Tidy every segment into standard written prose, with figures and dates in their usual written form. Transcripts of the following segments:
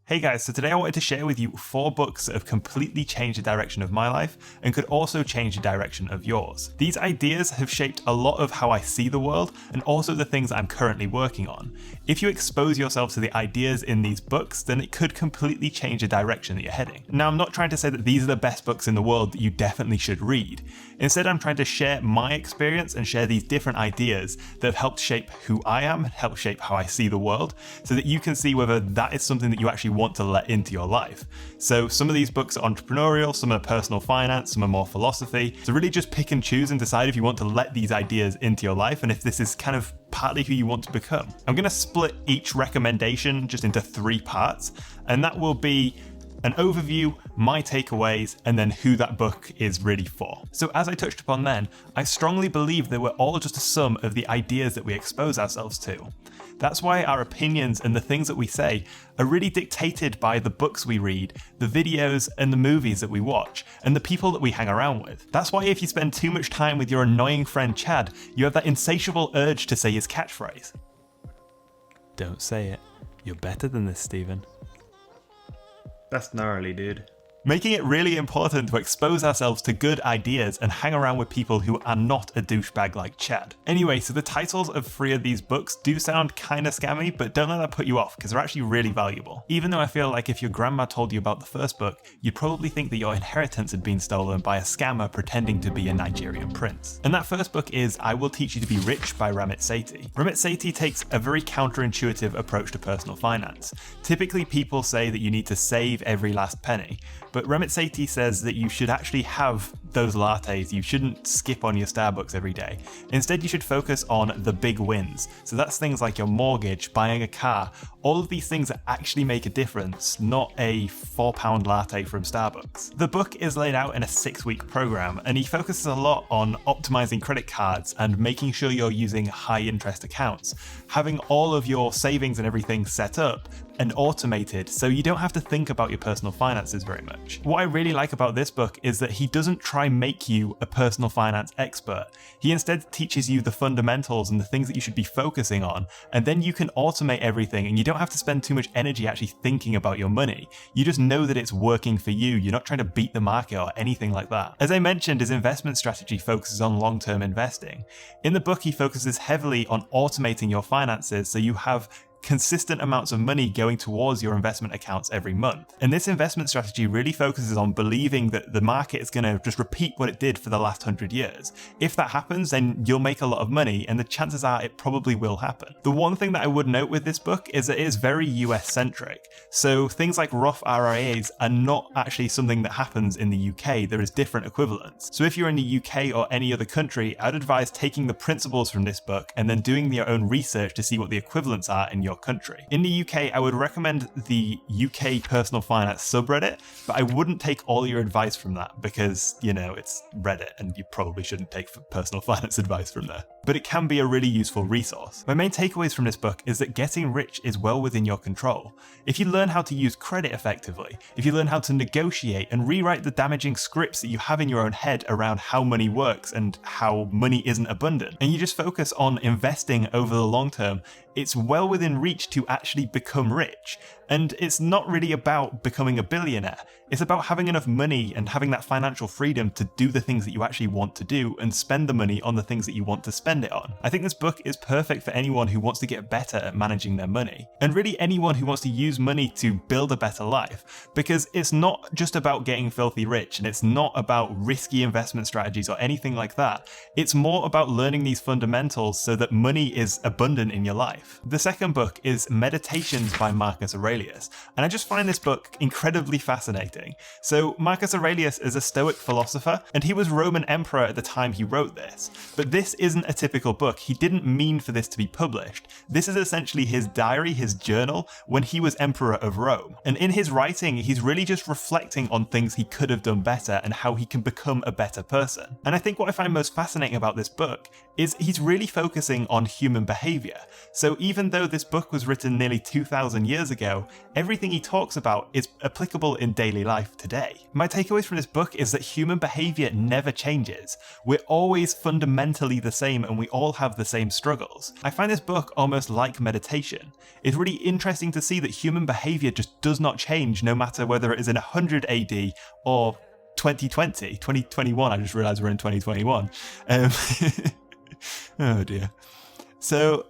Hey guys, so today I wanted to share with you 4 books that have completely changed the direction of my life and could also change the direction of yours. These ideas have shaped a lot of how I see the world and also the things I'm currently working on. If you expose yourself to the ideas in these books, then it could completely change the direction that you're heading. Now, I'm not trying to say that these are the best books in the world that you definitely should read. Instead, I'm trying to share my experience and share these different ideas that have helped shape who I am, helped shape how I see the world, so that you can see whether that is something that you actually want to let into your life. So some of these books are entrepreneurial, some are personal finance, some are more philosophy. So really just pick and choose and decide if you want to let these ideas into your life and if this is kind of partly who you want to become. I'm going to split each recommendation just into 3 parts, and that will be an overview, my takeaways, and then who that book is really for. So as I touched upon then, I strongly believe that we're all just a sum of the ideas that we expose ourselves to. That's why our opinions and the things that we say are really dictated by the books we read, the videos and the movies that we watch, and the people that we hang around with. That's why if you spend too much time with your annoying friend Chad, you have that insatiable urge to say his catchphrase. Don't say it. You're better than this, Stephen. That's gnarly, dude. Making it really important to expose ourselves to good ideas and hang around with people who are not a douchebag like Chad. Anyway, so the titles of 3 of these books do sound kinda scammy, but don't let that put you off, because they're actually really valuable. Even though I feel like if your grandma told you about the first book, you'd probably think that your inheritance had been stolen by a scammer pretending to be a Nigerian prince. And that first book is I Will Teach You to Be Rich by Ramit Sethi. Ramit Sethi takes a very counterintuitive approach to personal finance. Typically people say that you need to save every last penny, but Ramit Sethi says that you should actually have those lattes. You shouldn't skip on your Starbucks every day. Instead, you should focus on the big wins. So that's things like your mortgage, buying a car, all of these things that actually make a difference, not a £4 latte from Starbucks. The book is laid out in a 6-week program, and he focuses a lot on optimizing credit cards and making sure you're using high interest accounts, having all of your savings and everything set up and automated so you don't have to think about your personal finances very much. What I really like about this book is that he doesn't try make you a personal finance expert. He instead teaches you the fundamentals and the things that you should be focusing on, and then you can automate everything and you don't have to spend too much energy actually thinking about your money. You just know that it's working for you. You're not trying to beat the market or anything like that. As I mentioned, his investment strategy focuses on long-term investing. In the book, he focuses heavily on automating your finances so you have consistent amounts of money going towards your investment accounts every month. And this investment strategy really focuses on believing that the market is going to just repeat what it did for the last 100 years. If that happens, then you'll make a lot of money, and the chances are it probably will happen. The one thing that I would note with this book is that it is very US centric. So things like Roth IRAs are not actually something that happens in the UK. There is different equivalents. So if you're in the UK or any other country, I'd advise taking the principles from this book and then doing your own research to see what the equivalents are in your country. In the UK, I would recommend the UK personal finance subreddit, but I wouldn't take all your advice from that because, you know, it's Reddit and you probably shouldn't take personal finance advice from there. But it can be a really useful resource. My main takeaways from this book is that getting rich is well within your control. If you learn how to use credit effectively, if you learn how to negotiate and rewrite the damaging scripts that you have in your own head around how money works and how money isn't abundant, and you just focus on investing over the long term, it's well within reach to actually become rich. And it's not really about becoming a billionaire. It's about having enough money and having that financial freedom to do the things that you actually want to do and spend the money on the things that you want to spend it on. I think this book is perfect for anyone who wants to get better at managing their money, and really anyone who wants to use money to build a better life, because it's not just about getting filthy rich and it's not about risky investment strategies or anything like that. It's more about learning these fundamentals so that money is abundant in your life. The second book is Meditations by Marcus Aurelius. And I just find this book incredibly fascinating. So Marcus Aurelius is a Stoic philosopher, and he was Roman emperor at the time he wrote this. But this isn't a typical book. He didn't mean for this to be published. This is essentially his diary, his journal, when he was emperor of Rome. And in his writing, he's really just reflecting on things he could have done better and how he can become a better person. And I think what I find most fascinating about this book is he's really focusing on human behavior. So even though this book was written nearly 2,000 years ago, everything he talks about is applicable in daily life today. My takeaways from this book is that human behavior never changes. We're always fundamentally the same and we all have the same struggles. I find this book almost like meditation. It's really interesting to see that human behavior just does not change no matter whether it is in 100 AD or 2021. I just realized we're in 2021. Oh dear. So,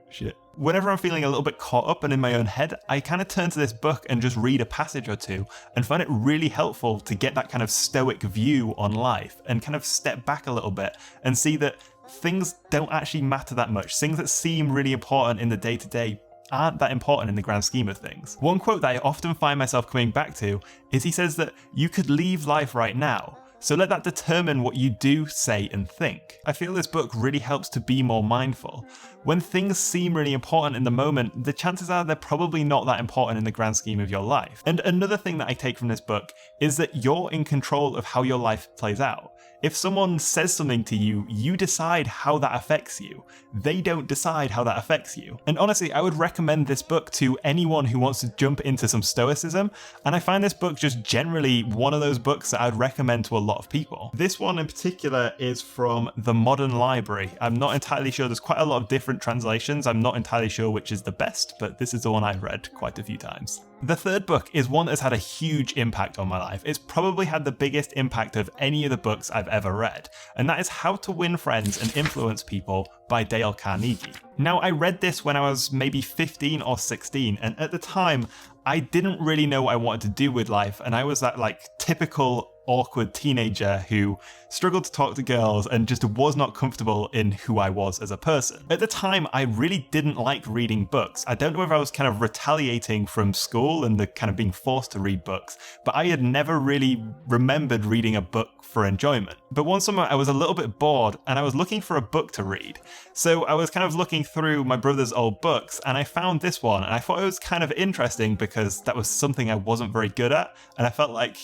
shit. Whenever I'm feeling a little bit caught up and in my own head, I kind of turn to this book and just read a passage or two and find it really helpful to get that kind of stoic view on life and kind of step back a little bit and see that things don't actually matter that much. Things that seem really important in the day-to-day aren't that important in the grand scheme of things. One quote that I often find myself coming back to is he says that you could leave life right now, so let that determine what you do, say, and think. I feel this book really helps to be more mindful. When things seem really important in the moment, the chances are they're probably not that important in the grand scheme of your life. And another thing that I take from this book is that you're in control of how your life plays out. If someone says something to you, you decide how that affects you. They don't decide how that affects you. And honestly, I would recommend this book to anyone who wants to jump into some Stoicism, and I find this book just generally one of those books that I'd recommend to a lot of people. This one in particular is from the Modern Library. I'm not entirely sure, there's quite a lot of different translations. I'm not entirely sure which is the best, but this is the one I've read quite a few times. The third book is one that's had a huge impact on my life. It's probably had the biggest impact of any of the books I've ever read, and that is How to Win Friends and Influence People by Dale Carnegie. Now, I read this when I was maybe 15 or 16, and at the time, I didn't really know what I wanted to do with life, and I was that typical awkward teenager who struggled to talk to girls and just was not comfortable in who I was as a person. At the time, I really didn't like reading books. I don't know if I was kind of retaliating from school and the kind of being forced to read books, but I had never really remembered reading a book for enjoyment. But one summer I was a little bit bored and I was looking for a book to read. So I was kind of looking through my brother's old books and I found this one, and I thought it was kind of interesting because that was something I wasn't very good at, and I felt like,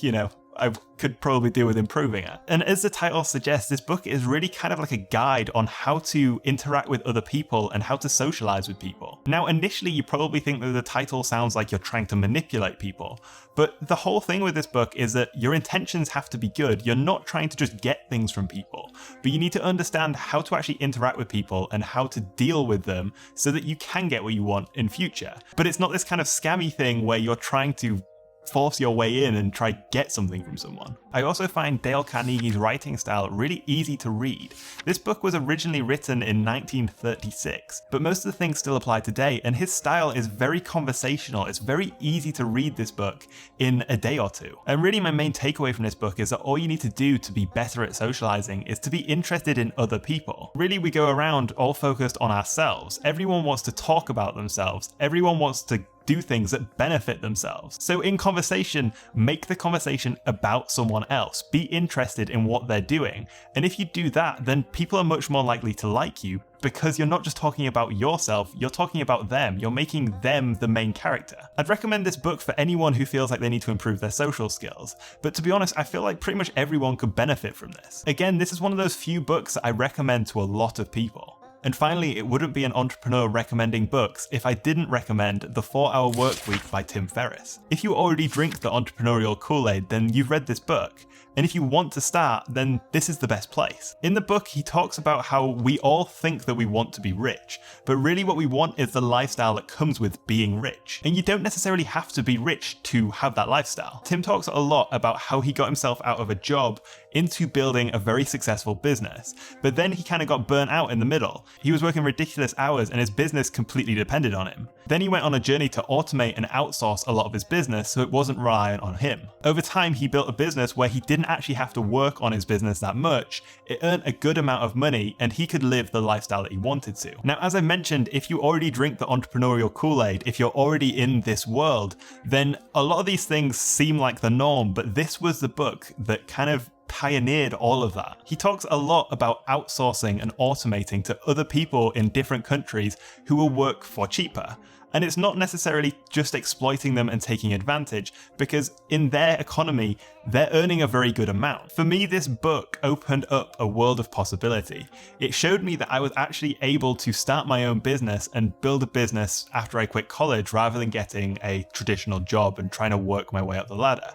I could probably do with improving it. And as the title suggests, this book is really kind of like a guide on how to interact with other people and how to socialize with people. Now, initially, you probably think that the title sounds like you're trying to manipulate people, but the whole thing with this book is that your intentions have to be good. You're not trying to just get things from people, but you need to understand how to actually interact with people and how to deal with them so that you can get what you want in future. But it's not this kind of scammy thing where you're trying to force your way in and try get something from someone. I also find Dale Carnegie's writing style really easy to read. This book was originally written in 1936, but most of the things still apply today, and his style is very conversational. It's very easy to read this book in a day or two. And really my main takeaway from this book is that all you need to do to be better at socializing is to be interested in other people. Really, we go around all focused on ourselves. Everyone wants to talk about themselves. Everyone wants to do things that benefit themselves. So in conversation, make the conversation about someone else. Be interested in what they're doing. And if you do that, then people are much more likely to like you because you're not just talking about yourself, you're talking about them. You're making them the main character. I'd recommend this book for anyone who feels like they need to improve their social skills. But to be honest, I feel like pretty much everyone could benefit from this. Again, this is one of those few books that I recommend to a lot of people. And finally, it wouldn't be an entrepreneur recommending books if I didn't recommend The 4-Hour Workweek by Tim Ferriss. If you already drink the entrepreneurial Kool-Aid, then you've read this book. And if you want to start, then this is the best place. In the book, he talks about how we all think that we want to be rich, but really what we want is the lifestyle that comes with being rich. And you don't necessarily have to be rich to have that lifestyle. Tim talks a lot about how he got himself out of a job into building a very successful business, but then he kind of got burnt out in the middle. He was working ridiculous hours and his business completely depended on him. Then he went on a journey to automate and outsource a lot of his business so it wasn't reliant on him. Over time, he built a business where he didn't actually have to work on his business that much. It earned a good amount of money and he could live the lifestyle that he wanted to. Now, as I mentioned, if you already drink the entrepreneurial Kool-Aid, if you're already in this world, then a lot of these things seem like the norm, but this was the book that kind of pioneered all of that. He talks a lot about outsourcing and automating to other people in different countries who will work for cheaper. And it's not necessarily just exploiting them and taking advantage, because in their economy, they're earning a very good amount. For me, this book opened up a world of possibility. It showed me that I was actually able to start my own business and build a business after I quit college rather than getting a traditional job and trying to work my way up the ladder.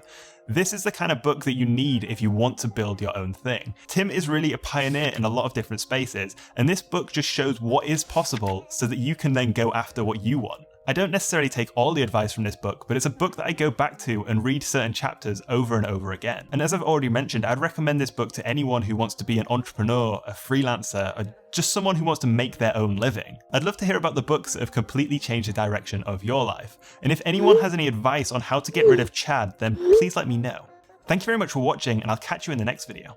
This is the kind of book that you need if you want to build your own thing. Tim is really a pioneer in a lot of different spaces, and this book just shows what is possible so that you can then go after what you want. I don't necessarily take all the advice from this book, but it's a book that I go back to and read certain chapters over and over again. And as I've already mentioned, I'd recommend this book to anyone who wants to be an entrepreneur, a freelancer, or just someone who wants to make their own living. I'd love to hear about the books that have completely changed the direction of your life. And if anyone has any advice on how to get rid of Chad, then please let me know. Thank you very much for watching, and I'll catch you in the next video.